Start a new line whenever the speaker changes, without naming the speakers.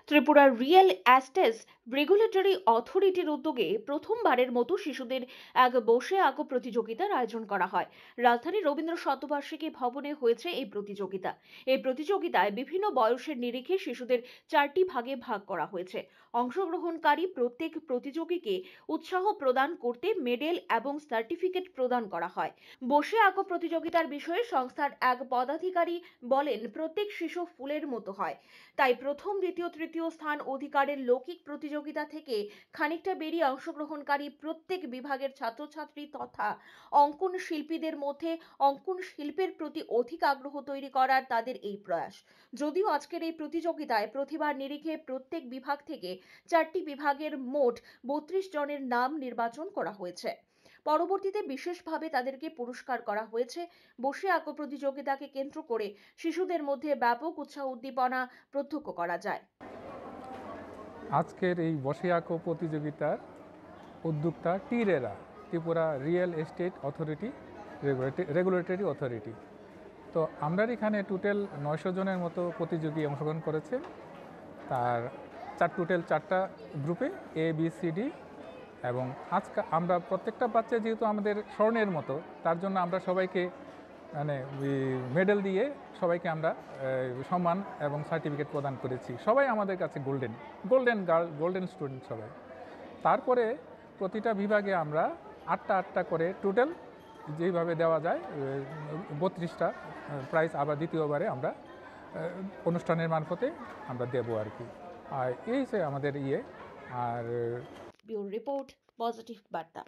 ত্রিপুরার real অ্যাস্টেস regulatory অথরিটির উদ্যোগে প্রথমবারের মতো শিশুদের এক বসে আঁকো প্রতিযোগিতার আয়োজন করা হয়। রাজধানীর রবীন্দ্র শতবার্ষিকী ভবনে হয়েছে এই প্রতিযোগিতা। এই প্রতিযোগিতায় বিভিন্ন বয়সের নিরিখে শিশুদের 4টি ভাগে ভাগ করা হয়েছে। অংশগ্রহণকারী প্রত্যেক প্রতিযোগীকে উৎসাহ প্রদান করতে মেডেল এবং সার্টিফিকেট প্রদান করা হয়। বসে আঁকো প্রতিযোগিতার বিষয়ে সংস্থার এক পদাধিকারী বলেন, প্রত্যেক শিশু ফুলের মতো হয়, তাই প্রথম, দ্বিতীয়, তৃতীয় স্থান অধিকারের লৌকিক প্রতিযোগিতা থেকে খানিকটা বেরিয়ে অংশগ্রহণকারী প্রত্যেক বিভাগের ছাত্রছাত্রী তথা অঙ্কন শিল্পীদের মধ্যে অঙ্কন শিল্পের প্রতি অধিক আগ্রহ তৈরি করার তাদের এই প্রয়াস। যদিও আজকের এই প্রতিযোগিতায় প্রতিভার নিরিখে প্রত্যেক বিভাগ থেকে 4টি বিভাগের মোট 32 জনের নাম নির্বাচন করা হয়েছে। পরবর্তীতে বিশেষভাবে তাদেরকে পুরস্কার করা হয়েছে। বসে আঁকো প্রতিযোগিতাকে কেন্দ্র করে শিশুদের মধ্যে ব্যাপক উৎসাহ উদ্দীপনা প্রত্যক্ষ করা যায়।
আজকের এই বসে আঁকো প্রতিযোগিতার উদ্যোক্তা টিরেরা, Tripura real estate authority regulatory authority. তো আমরা এখানে টোটাল 900 জনের মতো প্রতিযোগী অংশগ্রহণ করেছে। তার টোটাল 4টা গ্রুপে এ বি সি ডি, এবং আজকে আমরা প্রত্যেকটা বাচ্চা যেহেতু আমাদের স্বর্ণের মতো, তার জন্য আমরা সবাইকে মানে মেডেল দিয়ে সবাইকে আমরা সম্মান এবং সার্টিফিকেট প্রদান করেছি। সবাই আমাদের কাছে গোল্ডেন স্টুডেন্ট সবাই। তারপরে প্রতিটা বিভাগে আমরা 8টা করে টোটাল যেইভাবে দেওয়া যায় 32টা প্রাইজ আবার দ্বিতীয়বারে আমরা অনুষ্ঠানের মারফতে আমরা দেবো আর কি। আর এই যে আমাদের আর
ব্যুরো রিপোর্ট, পজিটিভ বার্তা।